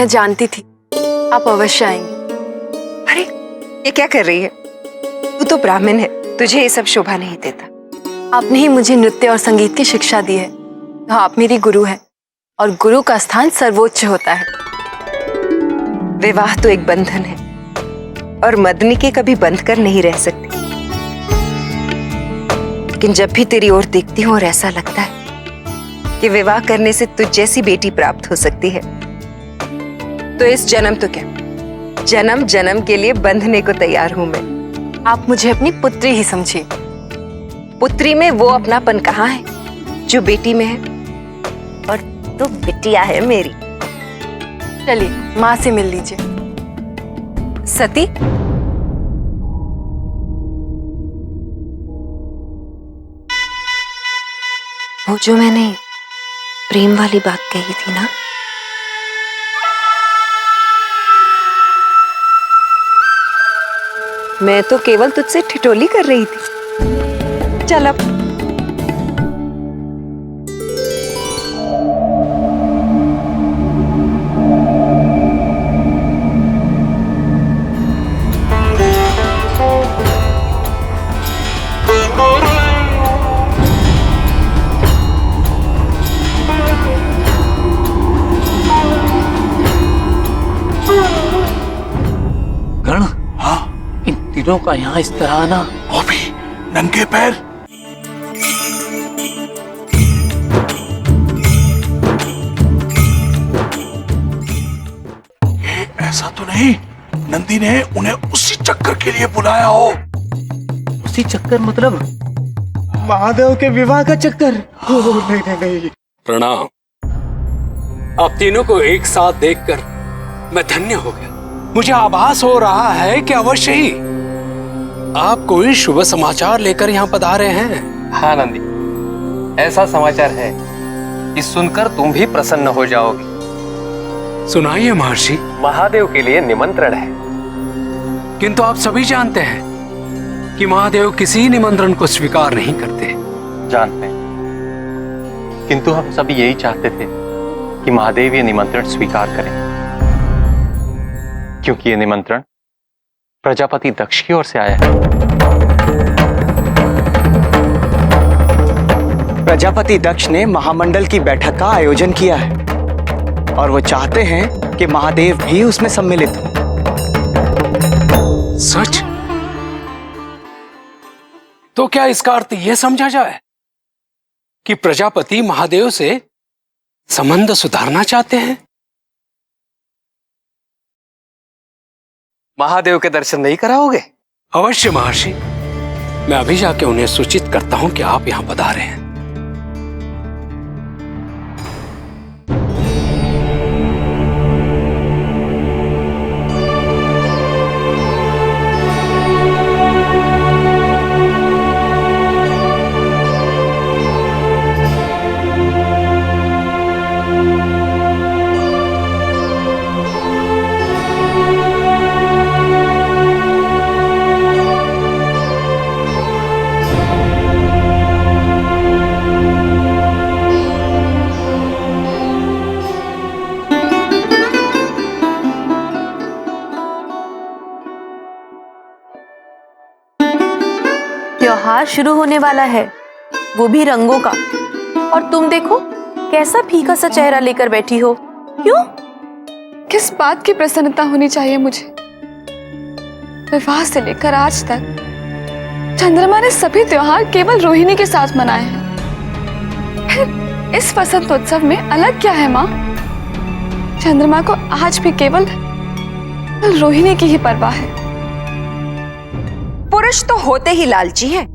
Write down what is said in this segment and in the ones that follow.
मैं जानती थी आप अवश्य आएंगे। अरे ये क्या कर रही है? तू तो ब्राह्मण है, तुझे ये सब शोभा नहीं देता। आपने ही मुझे नृत्य और संगीत की शिक्षा दी है, तो आप मेरी गुरु हैं और गुरु का स्थान सर्वोच्च होता है। विवाह तो एक बंधन है और मदनी के कभी बंध कर नहीं रह सकती। लेकिन जब भी तेरी ओर देखती हूँ और ऐसा लगता है कि विवाह करने से तुझ जैसी बेटी प्राप्त हो सकती है, तो इस जन्म तो क्या, जन्म जन्म के लिए बंधने को तैयार हूं मैं। आप मुझे अपनी पुत्री ही समझिए। पुत्री में वो अपनापन कहाँ है जो बेटी में है, और तू बिटिया है मेरी। चलिए माँ से मिल लीजिए। सती, वो जो मैंने प्रेम वाली बात कही थी ना, मैं तो केवल तुझसे ठिठोली कर रही थी। चल अब कर्ण, हाँ, इन तीनों का यहाँ इस तरह आना, वो भी नंगे पैर। ऐसा तो नहीं नंदी ने उन्हें उसी चक्कर के लिए बुलाया हो? उसी चक्कर मतलब महादेव के विवाह का चक्कर? नहीं। प्रणाम। आप तीनों को एक साथ देखकर मैं धन्य हो गया। मुझे आभास हो रहा है कि अवश्य ही आप कोई शुभ समाचार लेकर यहाँ पधारे हैं। हाँ नंदी, ऐसा समाचार है कि सुनकर तुम भी प्रसन्न हो जाओगे। सुनाइए महर्षि। महादेव के लिए निमंत्रण है। किंतु आप सभी जानते हैं कि महादेव किसी निमंत्रण को स्वीकार नहीं करते। जानते हैं, किंतु हम सभी यही चाहते थे कि महादेव ये निमंत्रण स्वीकार करें, क्योंकि ये निमंत्रण प्रजापति दक्ष की ओर से आया है। प्रजापति दक्ष ने महामंडल की बैठक का आयोजन किया है और वो चाहते हैं कि महादेव भी उसमें सम्मिलित हो। सच? तो क्या इसका अर्थ यह समझा जाए कि प्रजापति महादेव से संबंध सुधारना चाहते हैं? महादेव के दर्शन नहीं कराओगे? अवश्य महर्षि, मैं अभी जाके उन्हें सूचित करता हूं कि आप यहां पधारे हैं। त्योहार शुरू होने वाला है, वो भी रंगों का। और तुम देखो कैसा फीका सा चेहरा लेकर बैठी हो। क्यों? किस बात की प्रसन्नता होनी चाहिए मुझे? विवाह से लेकर आज तक चंद्रमा ने सभी त्योहार केवल रोहिणी के साथ मनाए हैं। फिर इस वसंत उत्सव में अलग क्या है माँ? चंद्रमा को आज भी केवल रोहिणी की ही परवाह है। पुरुष तो होते ही लालची हैं,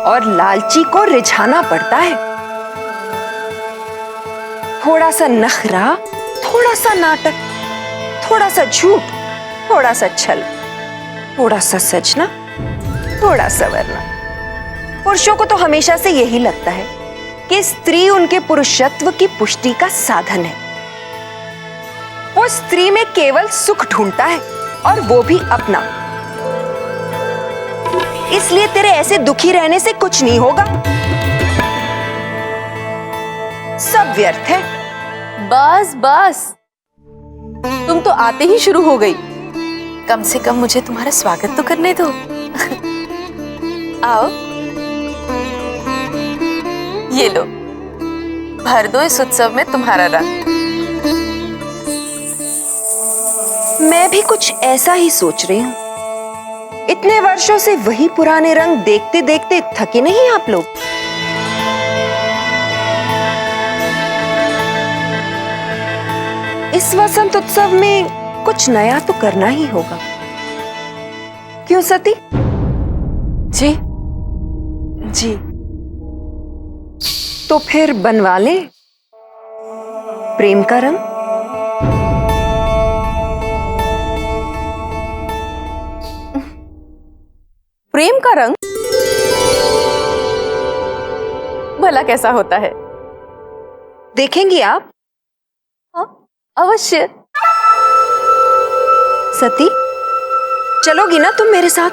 और लालची को रिझाना पड़ता है। थोड़ा सा नखरा, थोड़ा सा नाटक, थोड़ा सा झूठ, थोड़ा सा छल, थोड़ा सा सजना, थोड़ा सा वरना। पुरुषों को तो हमेशा से यही लगता है कि स्त्री उनके पुरुषत्व की पुष्टि का साधन है। वो स्त्री में केवल सुख ढूंढता है, और वो भी अपना। इसलिए तेरे ऐसे दुखी रहने से कुछ नहीं होगा। सब व्यर्थ है। बस बस, तुम तो आते ही शुरू हो गई। कम से कम मुझे तुम्हारा स्वागत तो करने दो। आओ, ये लो, भर दो इस उत्सव में तुम्हारा रंग। मैं भी कुछ ऐसा ही सोच रही हूँ। इतने वर्षों से वही पुराने रंग देखते देखते थके नहीं आप लोग? इस वसंत उत्सव में कुछ नया तो करना ही होगा, क्यों सती? जी जी। तो फिर बनवा ले प्रेम का रंग। प्रेम का रंग भला कैसा होता है? देखेंगी आप? हाँ, अवश्य। सती, चलोगी ना तुम मेरे साथ?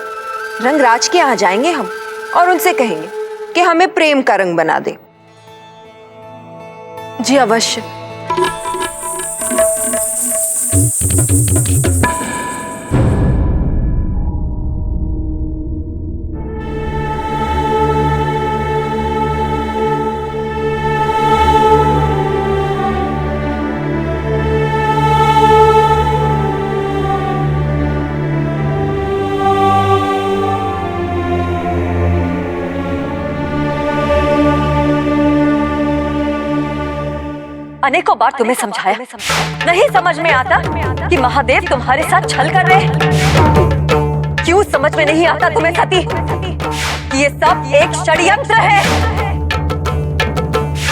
रंगराज के यहाँ जाएंगे हम और उनसे कहेंगे कि हमें प्रेम का रंग बना दे। जी अवश्य। अनेकों बार तुम्हें समझाया, नहीं समझ में आता कि महादेव तुम्हारे साथ छल कर रहे हैं। क्यों समझ में नहीं आता तुम्हें सती कि ये सब एक षड्यंत्र है?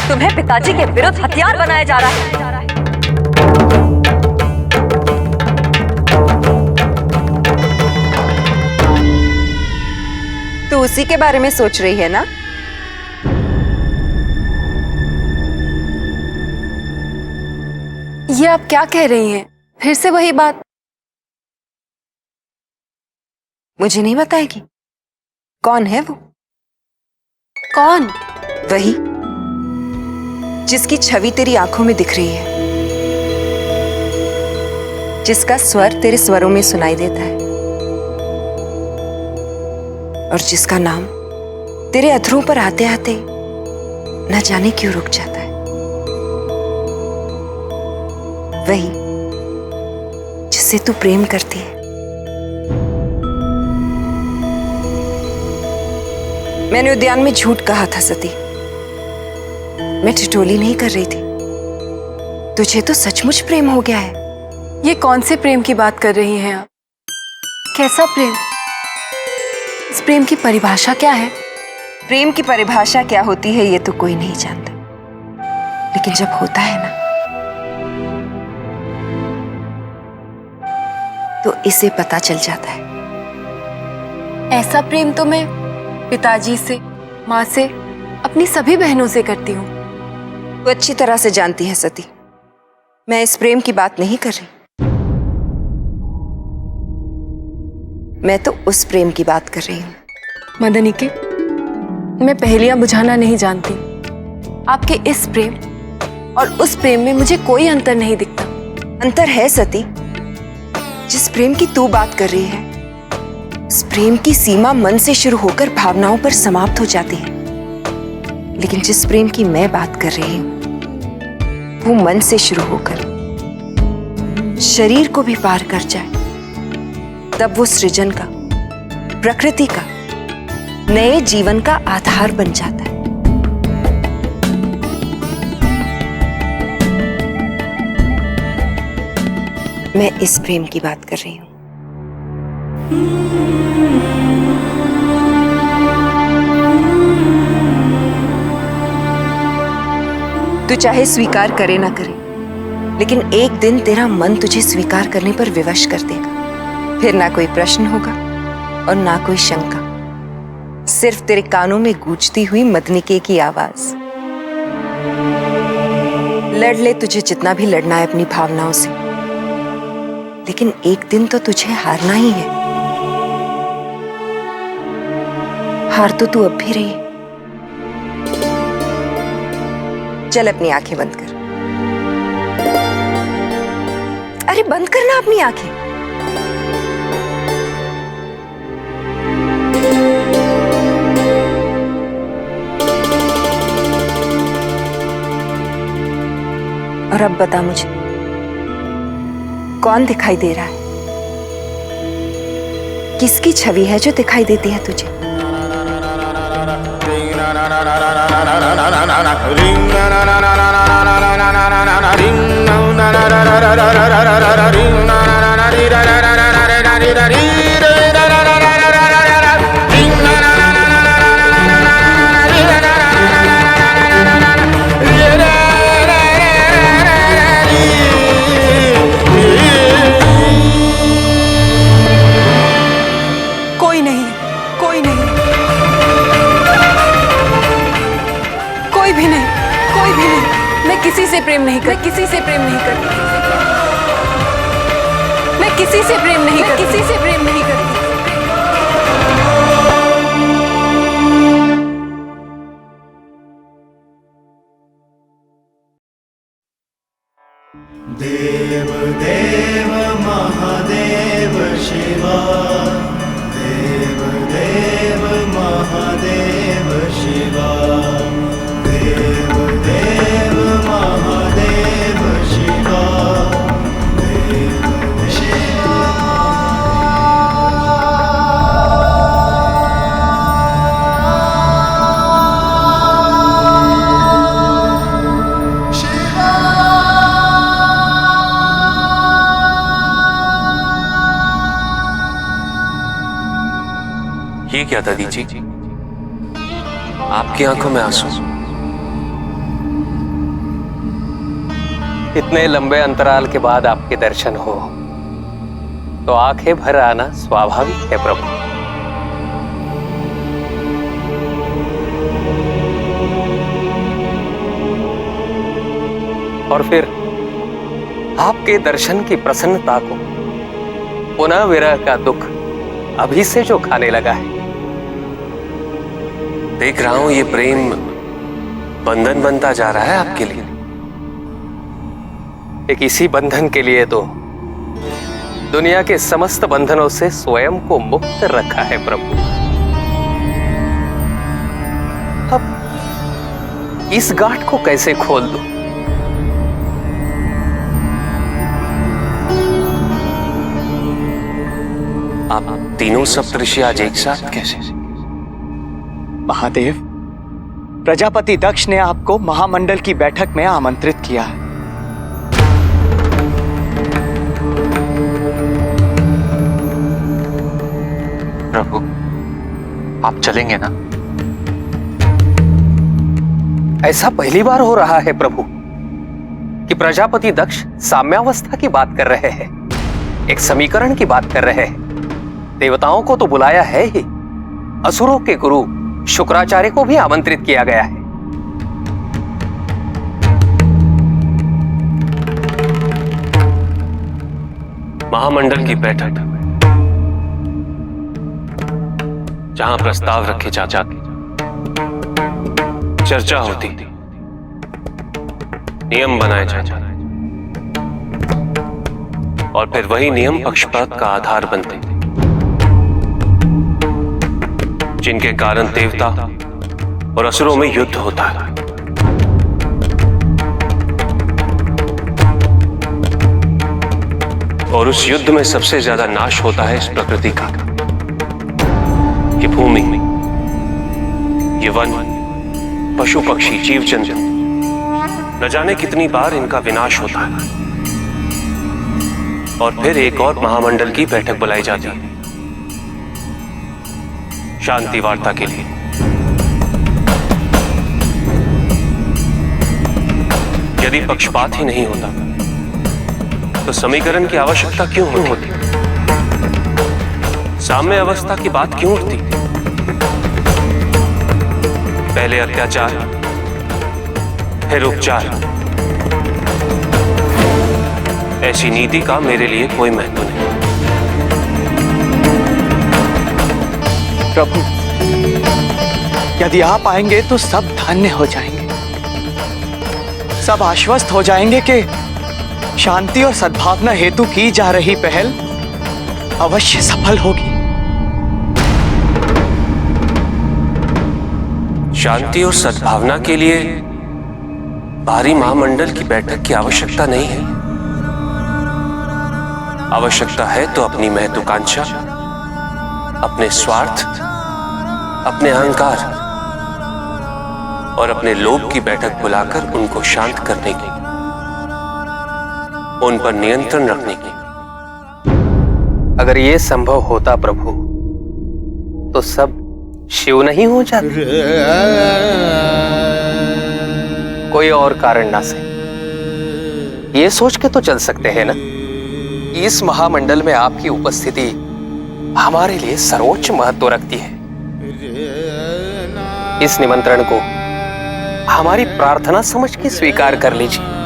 तुम्हें पिताजी के विरुद्ध हथियार बनाया जा रहा है। तो उसी के बारे में सोच रही है ना? ये आप क्या कह रही हैं? फिर से वही बात? मुझे नहीं बताएगी कौन है वो? कौन? वही जिसकी छवि तेरी आंखों में दिख रही है, जिसका स्वर तेरे स्वरों में सुनाई देता है और जिसका नाम तेरे अधरों पर आते आते न जाने क्यों रुक जाता है। वही जिससे तू प्रेम करती है। मैंने उद्यान में झूठ कहा था सती, मैं ठिठोली नहीं कर रही थी। तुझे तो सचमुच प्रेम हो गया है। ये कौन से प्रेम की बात कर रही हैं आप? कैसा प्रेम? इस प्रेम की परिभाषा क्या है? प्रेम की परिभाषा क्या होती है ये तो कोई नहीं जानता, लेकिन जब होता है ना तो इसे पता चल जाता है। ऐसा प्रेम तो मैं पिताजी से, माँ से, अपनी सभी बहनों से करती हूँ। तू अच्छी तरह से जानती है सती, मैं इस प्रेम की बात नहीं कर रही। मैं तो उस प्रेम की बात कर रही हूँ। मदनिके, मैं पहेलियां बुझाना नहीं जानती। आपके इस प्रेम और उस प्रेम में मुझे कोई अंतर नहीं दिखता। अंतर है सती। जिस प्रेम की तू बात कर रही है, उस प्रेम की सीमा मन से शुरू होकर भावनाओं पर समाप्त हो जाती है, लेकिन जिस प्रेम की मैं बात कर रही हूं वो मन से शुरू होकर शरीर को भी पार कर जाए, तब वो सृजन का, प्रकृति का, नए जीवन का आधार बन जाता है। मैं इस प्रेम की बात कर रही हूं। तू चाहे स्वीकार करे ना करे, लेकिन एक दिन तेरा मन तुझे स्वीकार करने पर विवश कर देगा। फिर ना कोई प्रश्न होगा और ना कोई शंका, सिर्फ तेरे कानों में गूंजती हुई मदनिके की आवाज। लड़ ले तुझे जितना भी लड़ना है अपनी भावनाओं से, लेकिन एक दिन तो तुझे हारना ही है। हार तो तू अब भी रही है। चल अपनी आंखें बंद कर। बंद करना अपनी आंखें। और अब बता मुझे, कौन दिखाई दे रहा है? किसकी छवि है जो दिखाई देती है तुझे? कोई नहीं, कोई नहीं, कोई भी नहीं, कोई भी नहीं। मैं किसी से प्रेम नहीं करती, किसी से प्रेम नहीं करती, मैं किसी से प्रेम नहीं करती, किसी से प्रेम नहीं करती। देव देव महादेव शिवा, देव देव महादेव शिवा, देव देव महादेव शिवा, देव ये क्या दादी जी, आपकी आंखों में आंसू? इतने लंबे अंतराल के बाद आपके दर्शन हो तो आंखें भर आना स्वाभाविक है प्रभु। और फिर आपके दर्शन की प्रसन्नता को पुनः विरह का दुख अभी से जो खाने लगा है। देख रहा हूं ये प्रेम बंधन बनता जा रहा है आपके लिए। एक इसी बंधन के लिए तो दुनिया के समस्त बंधनों से स्वयं को मुक्त रखा है प्रभु। अब इस गांठ को कैसे खोल दूं? आप तीनों सप्तऋषि आज एक साथ कैसे? महादेव, प्रजापति दक्ष ने आपको महामंडल की बैठक में आमंत्रित किया है। प्रभु, आप चलेंगे ना? ऐसा पहली बार हो रहा है प्रभु कि प्रजापति दक्ष साम्यावस्था की बात कर रहे हैं, एक समीकरण की बात कर रहे हैं। देवताओं को तो बुलाया है ही, असुरों के गुरु शुक्राचार्य को भी आमंत्रित किया गया है। महामंडल की बैठक जहां प्रस्ताव रखे जा जाते, चर्चा होती, नियम बनाए जाते और फिर वही नियम पक्षपात का आधार बनते, जिनके कारण देवता और असुरों में युद्ध होता है। और उस युद्ध में सबसे ज्यादा नाश होता है इस प्रकृति का। ये भूमि, ये वन, पशु पक्षी, जीव जंतु, न जाने कितनी बार इनका विनाश होता है। और फिर एक और महामंडल की बैठक बुलाई जाती है शांति वार्ता के लिए। यदि पक्षपात ही नहीं होता तो समीकरण की आवश्यकता क्यों होती? साम्य अवस्था की बात क्यों उठती? पहले अत्याचार, फिर उपचार। ऐसी नीति का मेरे लिए कोई महत्व नहीं। प्रभु, यदि आप आएंगे तो सब धन्य हो जाएंगे, सब आश्वस्त हो जाएंगे कि शांति और सद्भावना हेतु की जा रही पहल अवश्य सफल होगी। शांति और सद्भावना के लिए भारी महामंडल की बैठक की आवश्यकता नहीं है। आवश्यकता है तो अपनी महत्वाकांक्षा, अपने स्वार्थ, अपने अहंकार और अपने लोभ की बैठक बुलाकर उनको शांत करने की, उन पर नियंत्रण रखने की। अगर यह संभव होता प्रभु, तो सब शिव नहीं हो जाते। कोई और कारण ना सही, ये सोच के तो चल सकते हैं ना कि इस महामंडल में आपकी उपस्थिति हमारे लिए सर्वोच्च महत्व रखती है। इस निमंत्रण को हमारी प्रार्थना समझ के स्वीकार कर लीजिए।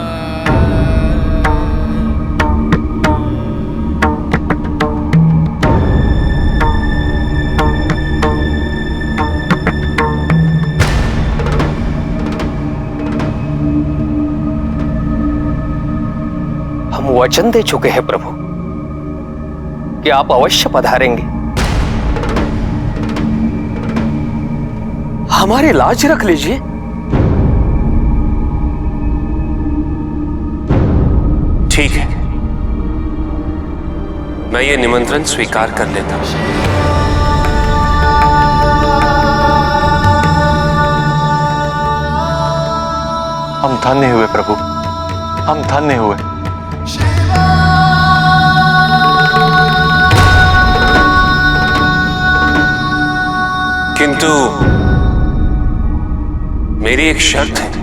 हम वचन दे चुके हैं प्रभु कि आप अवश्य पधारेंगे। हमारी लाज रख लीजिए। ठीक है, मैं ये निमंत्रण स्वीकार कर लेता हूं। हम धन्य हुए प्रभु, हम धन्य हुए। किंतु मेरी एक शर्त है।